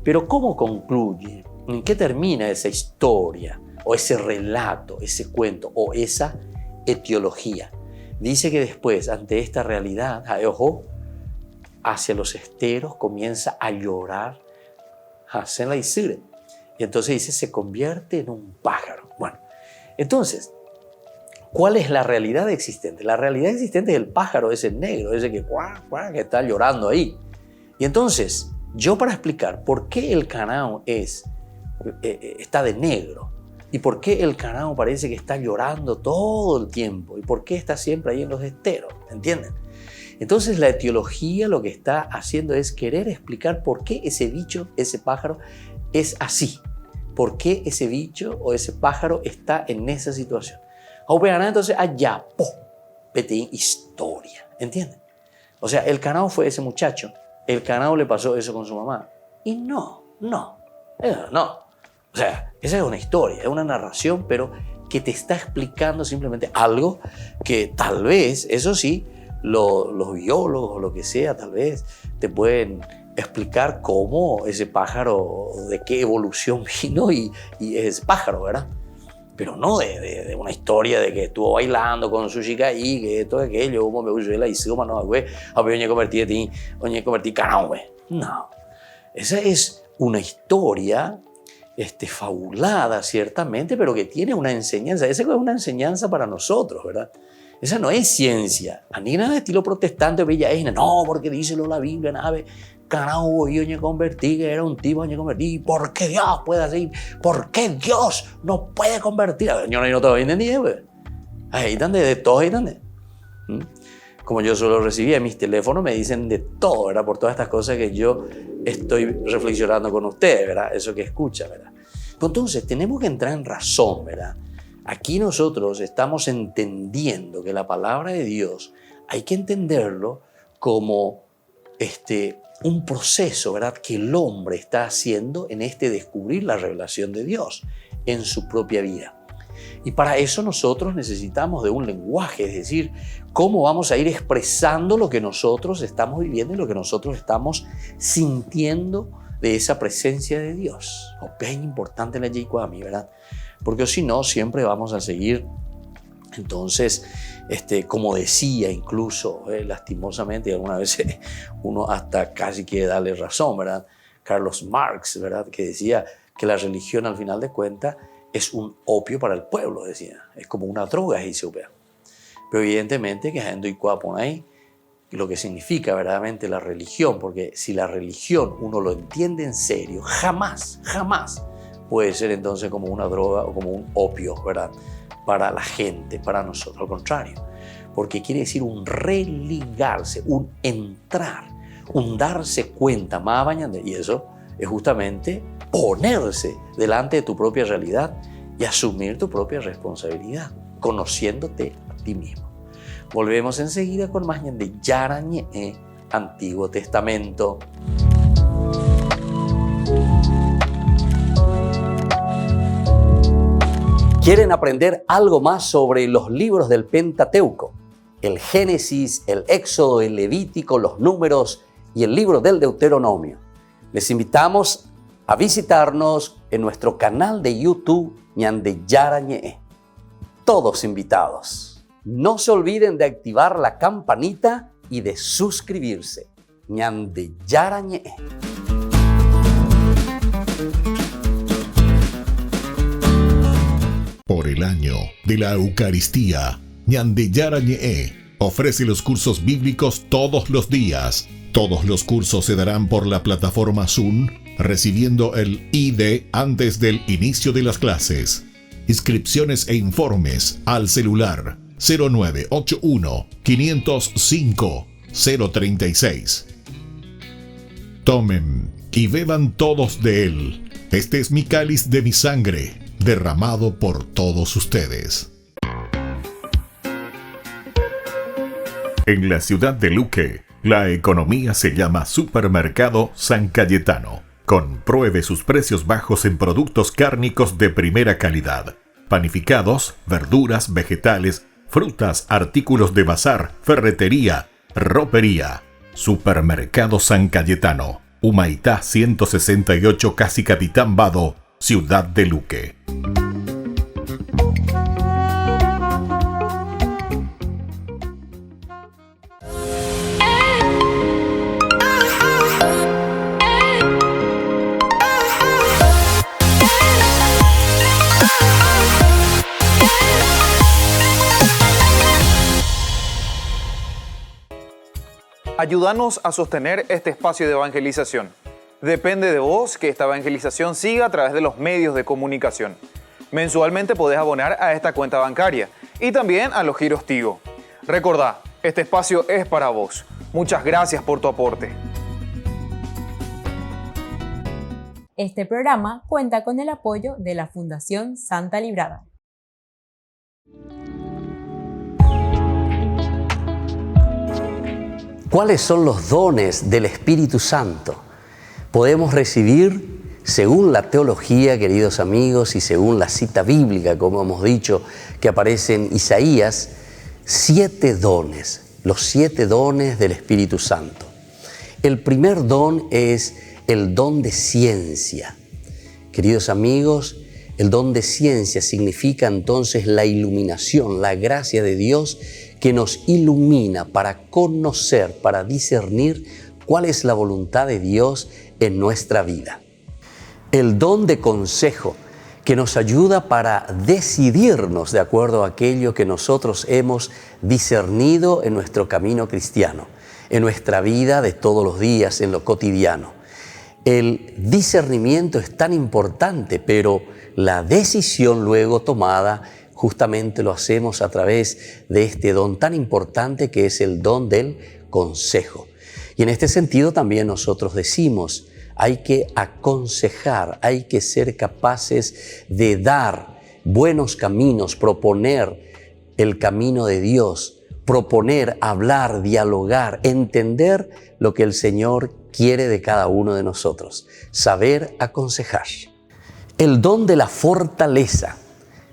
Pero ¿cómo concluye? ¿En qué termina esa historia o ese relato, ese cuento o esa etiología? Dice que después, ante esta realidad, ojo, hacia los esteros comienza a llorar hacia la isire. Y entonces dice, se convierte en un pájaro. Bueno, entonces, ¿cuál es la realidad existente? La realidad existente es el pájaro, ese negro, ese que está llorando ahí. Y entonces, yo para explicar por qué el canao está de negro y por qué el canao parece que está llorando todo el tiempo y por qué está siempre ahí en los esteros, ¿entienden? Entonces la etiología lo que está haciendo es querer explicar por qué ese bicho, ese pájaro, es así. ¿Por qué ese bicho o ese pájaro está en esa situación? Entonces allá, petín historia, ¿entienden? O sea, el canao fue ese muchacho, el canao le pasó eso con su mamá. Y no. O sea, esa es una historia, es una narración, pero que te está explicando simplemente algo que tal vez, eso sí, los biólogos o lo que sea, tal vez te pueden explicar cómo ese pájaro, de qué evolución vino y es pájaro, ¿verdad? Pero no de una historia de que estuvo bailando con su chica y que esto, aquello, como me huyó la hizo, no, güey, a ver, oye, convertí canao, güey. No, esa es una historia fabulada, ciertamente, pero que tiene una enseñanza. Esa es una enseñanza para nosotros, ¿verdad? Esa no es ciencia. A ni nada de estilo protestante, bella es, no, porque díselo la Biblia, nada, canao, yo me convertí, que era un tipo, yo me convertí. ¿Por qué Dios puede hacer? ¿Por qué Dios no puede convertir? A ver, yo no te voy a entender, güey. Ahí están de todo, ahí están. Como yo solo recibía en mis teléfonos, me dicen de todo, ¿verdad? Por todas estas cosas que yo estoy reflexionando con ustedes, ¿verdad? Eso que escucha, ¿verdad? Entonces, tenemos que entrar en razón, ¿verdad? Aquí nosotros estamos entendiendo que la palabra de Dios hay que entenderlo como un proceso, ¿verdad?, que el hombre está haciendo en descubrir la revelación de Dios en su propia vida. Y para eso nosotros necesitamos de un lenguaje, es decir, cómo vamos a ir expresando lo que nosotros estamos viviendo y lo que nosotros estamos sintiendo de esa presencia de Dios. Es importante la Yeikwami, ¿verdad? Porque si no, siempre vamos a seguir, entonces, como decía incluso, lastimosamente, y algunas veces uno hasta casi quiere darle razón, ¿verdad? Carlos Marx, ¿verdad? Que decía que la religión, al final de cuentas, es un opio para el pueblo, decía. Es como una droga, dice. Pero evidentemente que gente y ahí lo que significa verdaderamente la religión, porque si la religión uno lo entiende en serio, jamás puede ser entonces como una droga o como un opio, ¿verdad? Para la gente, para nosotros, al contrario, porque quiere decir un religarse, un entrar, un darse cuenta, y eso es justamente ponerse delante de tu propia realidad y asumir tu propia responsabilidad, conociéndote a ti mismo. Volvemos enseguida con más de Yarañé, Antiguo Testamento. ¿Quieren aprender algo más sobre los libros del Pentateuco? El Génesis, el Éxodo, el Levítico, los Números y el libro del Deuteronomio. Les invitamos a visitarnos en nuestro canal de YouTube Ñande Yarañé. Todos invitados. No se olviden de activar la campanita y de suscribirse. Ñande Yarañé. Por el año de la Eucaristía, Ñande Yarañé ofrece los cursos bíblicos todos los días. Todos los cursos se darán por la plataforma Zoom, recibiendo el ID antes del inicio de las clases. Inscripciones e informes al celular 0981 505 036. Tomen y beban todos de él. Este es mi cáliz de mi sangre, derramado por todos ustedes. En la ciudad de Luque, la economía se llama Supermercado San Cayetano. Compruebe sus precios bajos en productos cárnicos de primera calidad. Panificados, verduras, vegetales, frutas, artículos de bazar, ferretería, ropería. Supermercado San Cayetano, Humaitá 168, Casi Capitán Vado, Ciudad de Luque. Ayúdanos a sostener este espacio de evangelización. Depende de vos que esta evangelización siga a través de los medios de comunicación. Mensualmente podés abonar a esta cuenta bancaria y también a los giros Tigo. Recordá, este espacio es para vos. Muchas gracias por tu aporte. Este programa cuenta con el apoyo de la Fundación Santa Librada. ¿Cuáles son los dones del Espíritu Santo? Podemos recibir, según la teología, queridos amigos, y según la cita bíblica, como hemos dicho, que aparece en Isaías, 7 dones, los 7 dones del Espíritu Santo. El primer don es el don de ciencia. Queridos amigos, el don de ciencia significa entonces la iluminación, la gracia de Dios que nos ilumina para conocer, para discernir cuál es la voluntad de Dios en nuestra vida. El don de consejo, que nos ayuda para decidirnos de acuerdo a aquello que nosotros hemos discernido en nuestro camino cristiano, en nuestra vida de todos los días, en lo cotidiano. El discernimiento es tan importante, pero la decisión luego tomada justamente lo hacemos a través de este don tan importante que es el don del consejo. Y en este sentido también nosotros decimos, hay que aconsejar, hay que ser capaces de dar buenos caminos, proponer el camino de Dios, proponer, hablar, dialogar, entender lo que el Señor quiere de cada uno de nosotros, saber aconsejar. El don de la fortaleza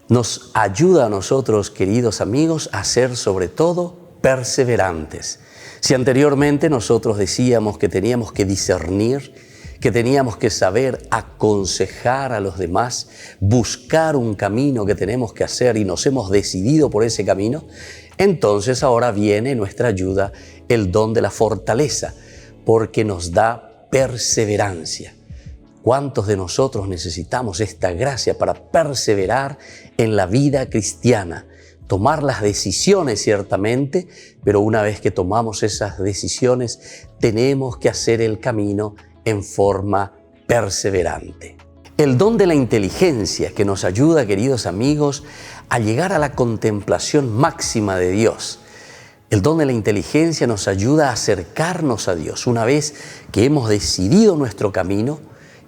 nos ayuda a nosotros, queridos amigos, a ser sobre todo perseverantes. Si anteriormente nosotros decíamos que teníamos que discernir, que teníamos que saber aconsejar a los demás, buscar un camino que tenemos que hacer y nos hemos decidido por ese camino, entonces ahora viene nuestra ayuda el don de la fortaleza, porque nos da perseverancia. ¿Cuántos de nosotros necesitamos esta gracia para perseverar en la vida cristiana? tomar las decisiones ciertamente, pero una vez que tomamos esas decisiones, tenemos que hacer el camino en forma perseverante. El don de la inteligencia que nos ayuda, queridos amigos, a llegar a la contemplación máxima de Dios. El don de la inteligencia nos ayuda a acercarnos a Dios. Una vez que hemos decidido nuestro camino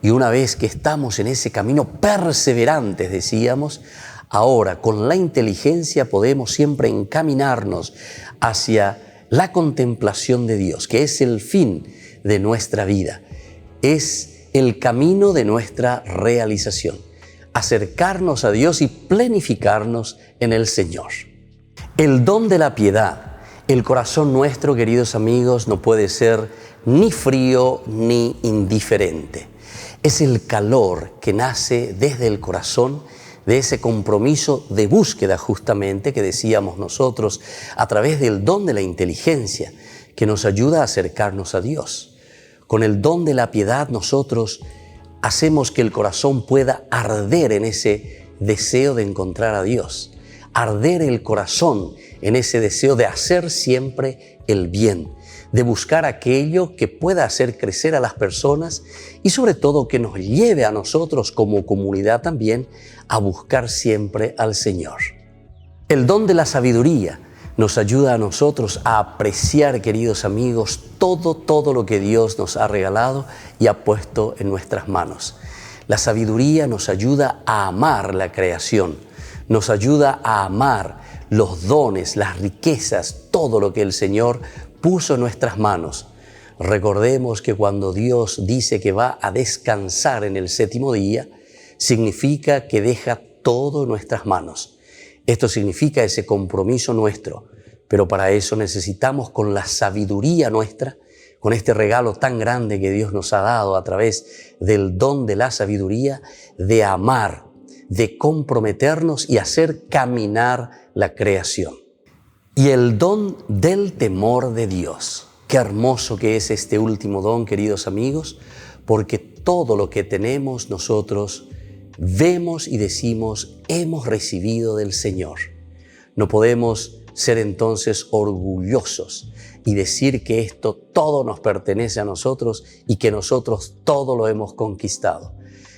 y una vez que estamos en ese camino perseverantes, decíamos, ahora con la inteligencia podemos siempre encaminarnos hacia la contemplación de Dios, que es el fin de nuestra vida. Es el camino de nuestra realización. Acercarnos a Dios y planificarnos en el Señor. El don de la piedad. El corazón nuestro, queridos amigos, no puede ser ni frío ni indiferente. Es el calor que nace desde el corazón, de ese compromiso de búsqueda justamente que decíamos nosotros a través del don de la inteligencia que nos ayuda a acercarnos a Dios. Con el don de la piedad nosotros hacemos que el corazón pueda arder en ese deseo de encontrar a Dios, arder el corazón en ese deseo de hacer siempre el bien, de buscar aquello que pueda hacer crecer a las personas y sobre todo que nos lleve a nosotros como comunidad también a buscar siempre al Señor. El don de la sabiduría nos ayuda a nosotros a apreciar, queridos amigos, todo lo que Dios nos ha regalado y ha puesto en nuestras manos. La sabiduría nos ayuda a amar la creación, nos ayuda a amar los dones, las riquezas, todo lo que el Señor puso en nuestras manos. Recordemos que cuando Dios dice que va a descansar en el séptimo día, significa que deja todo en nuestras manos. Esto significa ese compromiso nuestro, pero para eso necesitamos con la sabiduría nuestra, con este regalo tan grande que Dios nos ha dado a través del don de la sabiduría, de amar, de comprometernos y hacer caminar la creación. Y el don del temor de Dios. Qué hermoso que es este último don, queridos amigos, porque todo lo que tenemos nosotros vemos y decimos hemos recibido del Señor. No podemos ser entonces orgullosos y decir que esto todo nos pertenece a nosotros y que nosotros todo lo hemos conquistado.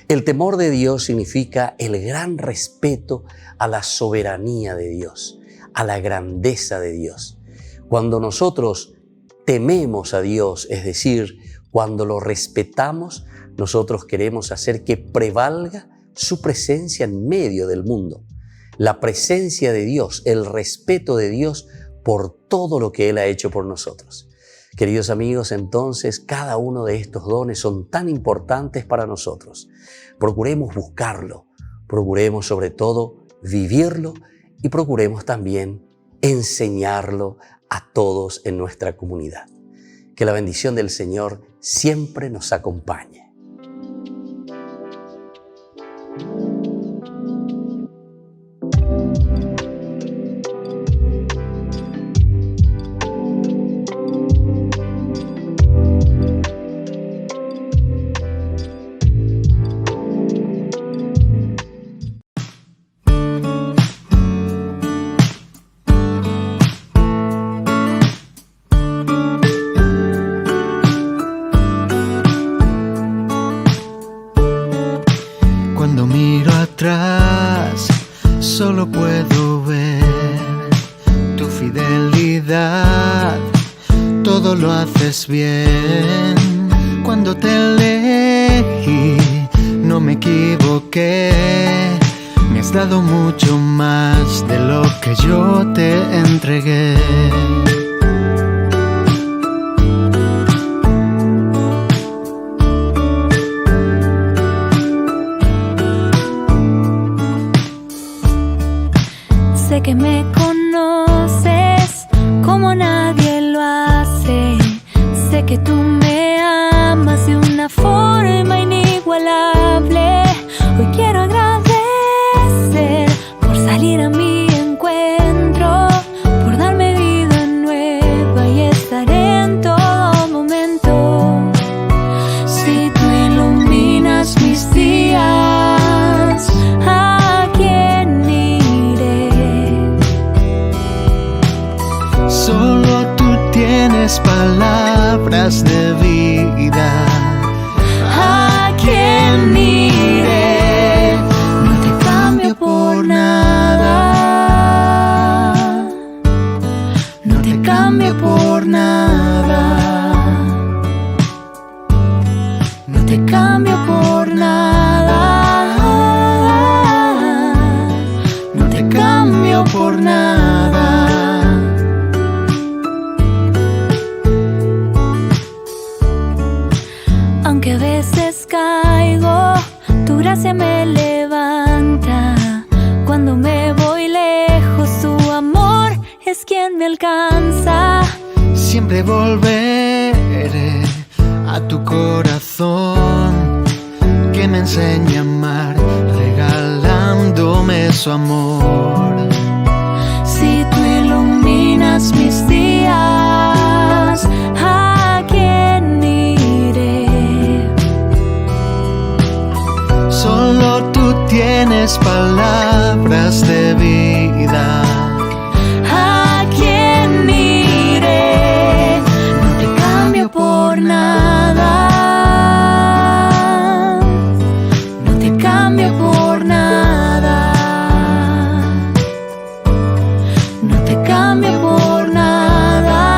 El temor de Dios significa el gran respeto a la soberanía de Dios, a la grandeza de Dios. Cuando nosotros tememos a Dios, es decir, cuando lo respetamos, nosotros queremos hacer que prevalga su presencia en medio del mundo. La presencia de Dios, el respeto de Dios por todo lo que Él ha hecho por nosotros. Queridos amigos, entonces cada uno de estos dones son tan importantes para nosotros. Procuremos buscarlo, procuremos sobre todo vivirlo y procuremos también enseñarlo a todos en nuestra comunidad. Que la bendición del Señor siempre nos acompañe. Solo puedo ver tu fidelidad, todo lo haces bien. Cuando te elegí, no me equivoqué, me has dado mucho más de lo que yo te entregué. Sé que me conoces como nadie lo hace. Sé que tú me amas de una forma inigualable. Hoy quiero agradecer por salir a mi encuentro, por darme vida nueva y estar en todo momento. Si tú iluminas mis días, ¿a quién iré? me levanta. Cuando me voy lejos, tu amor es quien me alcanza. Siempre volveré a tu corazón, que me enseña a amar, regalándome su amor. Si tú iluminas mis días, ¿a quién iré? Solo tú tienes palabras de vida. ¿A quién iré? No te cambio por nada. No te cambio por nada. No te cambio por nada.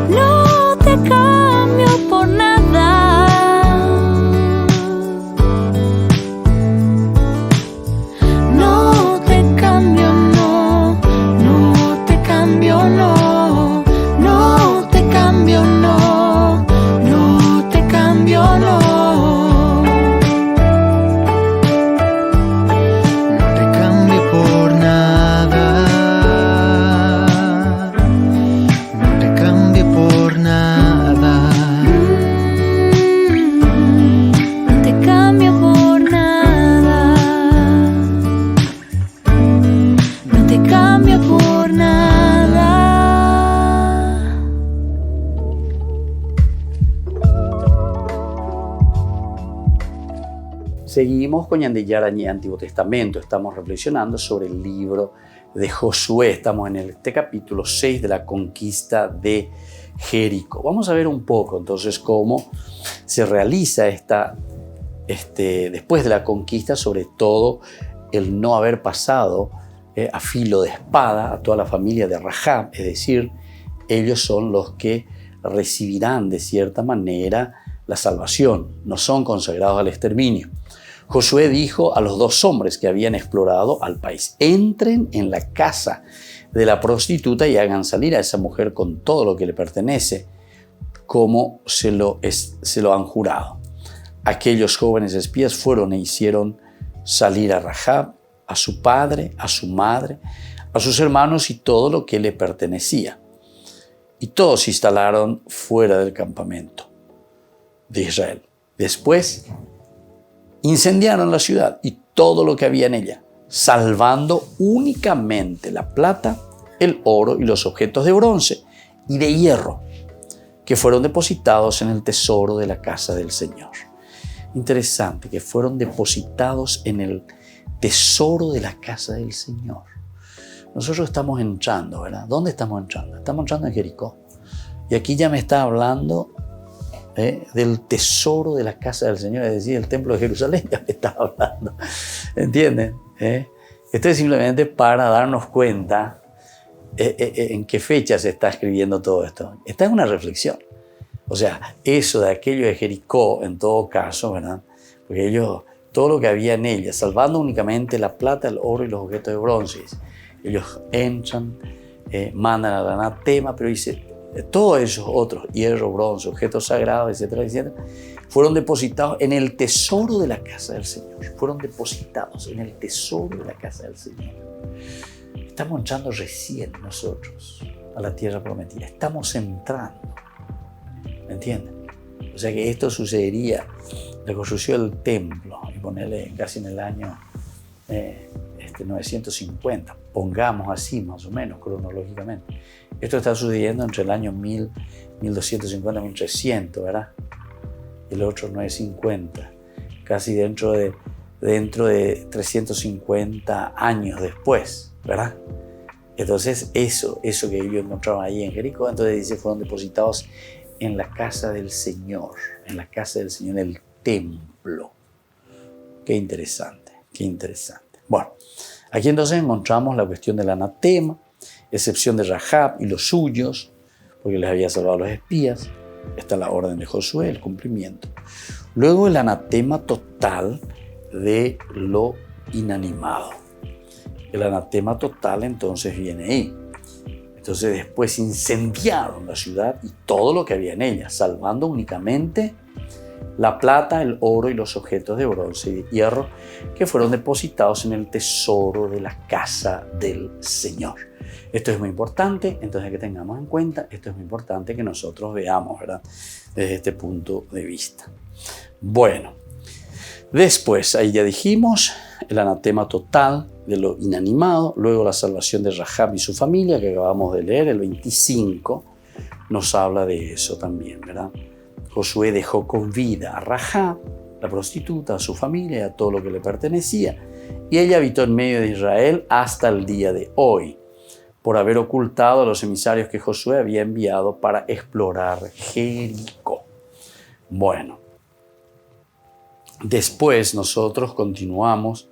No te cambio por nada. No te cambio, no. No te cambio, no. No te cambio, no. No te cambio, no. No te cambio por nada. No te cambio por nada. No te cambio por nada. No te cambio por nada. Seguimos con Ñande Yarañé, Antiguo Testamento. Estamos reflexionando sobre el libro de Josué. Estamos en este capítulo 6 de la conquista de Jericó. Vamos a ver un poco entonces cómo se realiza después de la conquista, sobre todo el no haber pasado a filo de espada a toda la familia de Rahab, es decir, ellos son los que recibirán de cierta manera la salvación, no son consagrados al exterminio. Josué dijo a los 2 hombres que habían explorado al país: entren en la casa de la prostituta y hagan salir a esa mujer con todo lo que le pertenece, como se lo han jurado. Aquellos jóvenes espías fueron e hicieron salir a Rahab, a su padre, a su madre, a sus hermanos y todo lo que le pertenecía. Y todos se instalaron fuera del campamento de Israel. Después incendiaron la ciudad y todo lo que había en ella, salvando únicamente la plata, el oro y los objetos de bronce y de hierro que fueron depositados en el tesoro de la casa del Señor. Interesante, que fueron depositados en el tesoro de la casa del Señor. Nosotros estamos entrando, ¿verdad? ¿Dónde estamos entrando? Estamos entrando en Jericó. Y aquí ya me está hablando del tesoro de la casa del Señor, es decir, el templo de Jerusalén, ya me está hablando. ¿Entienden? Esto es simplemente para darnos cuenta en qué fecha se está escribiendo todo esto. Esta es una reflexión. O sea, eso de aquello de Jericó, en todo caso, ¿verdad? Porque ellos, todo lo que había en ella, salvando únicamente la plata, el oro y los objetos de bronce, ellos entran, mandan al anatema, pero dice, todos esos otros, hierro, bronce, objetos sagrados, etcétera, etcétera, fueron depositados en el tesoro de la casa del Señor. Fueron depositados en el tesoro de la casa del Señor. Estamos entrando recién nosotros a la tierra prometida. Estamos entrando. ¿Me entienden? O sea que esto sucedería, la construcción del templo, y ponerle casi en el año 950, pongamos así más o menos cronológicamente. Esto está sucediendo entre el año 1250 y 1300, ¿verdad? El otro 950, casi dentro de 350 años después, ¿verdad? Entonces eso que ellos encontraron ahí en Jericó, entonces dice, fueron depositados en la casa del Señor, en la casa del Señor, en el templo. Qué interesante, qué interesante. Bueno, aquí entonces encontramos la cuestión del anatema, excepción de Rahab y los suyos, porque les había salvado a los espías. Está la orden de Josué, el cumplimiento. Luego el anatema total de lo inanimado. El anatema total entonces viene ahí. Entonces después incendiaron la ciudad y todo lo que había en ella, salvando únicamente la plata, el oro y los objetos de bronce y de hierro que fueron depositados en el tesoro de la casa del Señor. Esto es muy importante, entonces que tengamos en cuenta, esto es muy importante que nosotros veamos, ¿verdad? Desde este punto de vista. Bueno, después, ahí ya dijimos, el anatema total de lo inanimado, luego la salvación de Rahab y su familia, que acabamos de leer, el 25, nos habla de eso también, ¿verdad? Josué dejó con vida a Rahab, la prostituta, a su familia y a todo lo que le pertenecía, y ella habitó en medio de Israel hasta el día de hoy, por haber ocultado a los emisarios que Josué había enviado para explorar Jericó. Bueno, después nosotros continuamos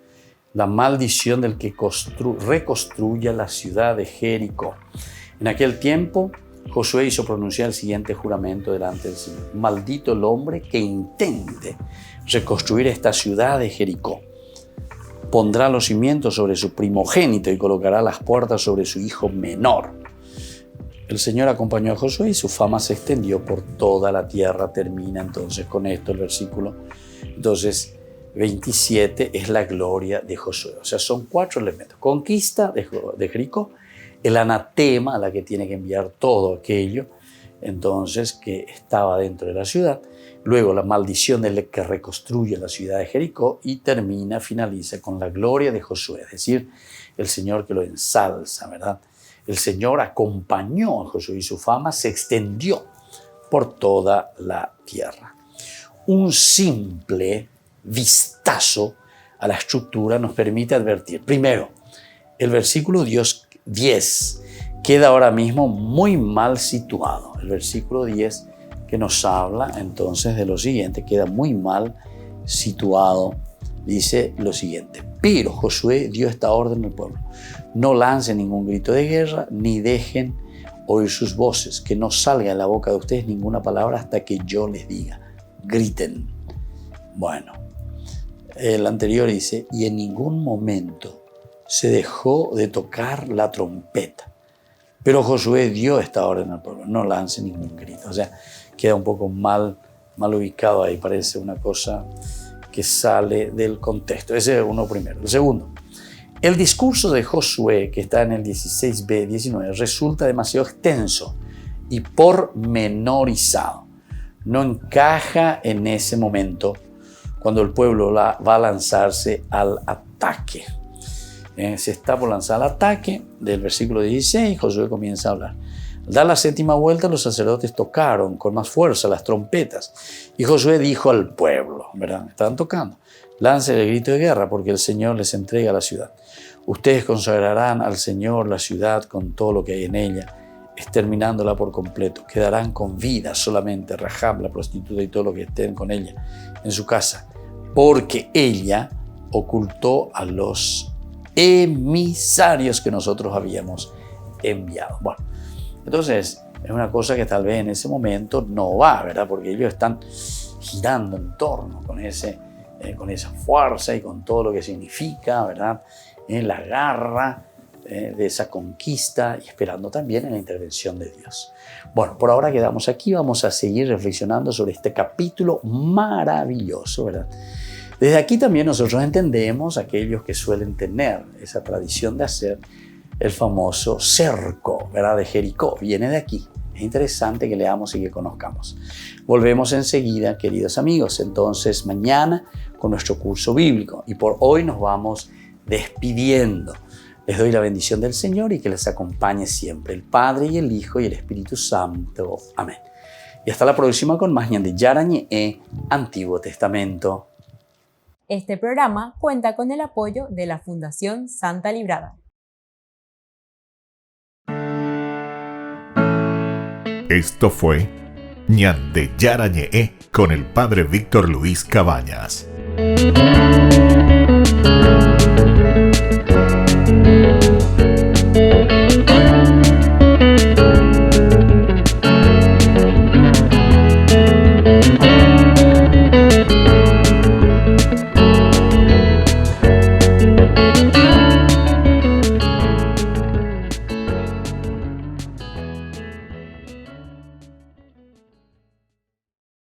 la maldición del que reconstruya la ciudad de Jericó. En aquel tiempo, Josué hizo pronunciar el siguiente juramento delante del Señor: maldito el hombre que intente reconstruir esta ciudad de Jericó. Pondrá los cimientos sobre su primogénito y colocará las puertas sobre su hijo menor. El Señor acompañó a Josué y su fama se extendió por toda la tierra. Termina entonces con esto el versículo. Entonces, 27 es la gloria de Josué. O sea, son 4 elementos. Conquista de Jericó, el anatema a la que tiene que enviar todo aquello, entonces, que estaba dentro de la ciudad. Luego la maldición del que reconstruye la ciudad de Jericó y finaliza con la gloria de Josué, es decir, el Señor que lo ensalza, ¿verdad? El Señor acompañó a Josué y su fama se extendió por toda la tierra. Un simple vistazo a la estructura nos permite advertir. Primero, el versículo 10 queda ahora mismo muy mal situado. El versículo 10 que nos habla entonces de lo siguiente, queda muy mal situado. Dice lo siguiente: pero Josué dio esta orden al pueblo: no lancen ningún grito de guerra, ni dejen oír sus voces, que no salga de la boca de ustedes ninguna palabra hasta que yo les diga. Griten. Bueno, el anterior dice: y en ningún momento se dejó de tocar la trompeta. Pero Josué dio esta orden al pueblo: no lance ningún grito. O sea, queda un poco mal ubicado ahí, parece una cosa que sale del contexto. Ese es uno primero. El segundo, el discurso de Josué, que está en el 16b, 19, resulta demasiado extenso y pormenorizado. No encaja en ese momento cuando el pueblo va a lanzarse al ataque. Se está por lanzar al ataque. Del versículo 16, Josué comienza a hablar. Al dar la 7ª vuelta, los sacerdotes tocaron con más fuerza las trompetas. Y Josué dijo al pueblo, ¿verdad? Estaban tocando: lancen el grito de guerra, porque el Señor les entrega la ciudad. Ustedes consagrarán al Señor la ciudad con todo lo que hay en ella, exterminándola por completo. Quedarán con vida solamente Rahab, la prostituta, y todo lo que estén con ella en su casa, porque ella ocultó a los emisarios que nosotros habíamos enviado. Bueno, entonces es una cosa que tal vez en ese momento no va, ¿verdad? Porque ellos están girando en torno con esa fuerza y con todo lo que significa, ¿verdad? La garra de esa conquista y esperando también en la intervención de Dios. Bueno, por ahora quedamos aquí, vamos a seguir reflexionando sobre este capítulo maravilloso, ¿verdad? Desde aquí también nosotros entendemos aquellos que suelen tener esa tradición de hacer el famoso cerco, ¿verdad? De Jericó, viene de aquí. Es interesante que leamos y que conozcamos. Volvemos enseguida, queridos amigos, entonces mañana con nuestro curso bíblico. Y por hoy nos vamos despidiendo. Les doy la bendición del Señor y que les acompañe siempre el Padre y el Hijo y el Espíritu Santo. Amén. Y hasta la próxima con más Ñande Yarañe, Antiguo Testamento. Este programa cuenta con el apoyo de la Fundación Santa Librada. Esto fue Ñande Yarañe con el Padre Víctor Luis Cabañas.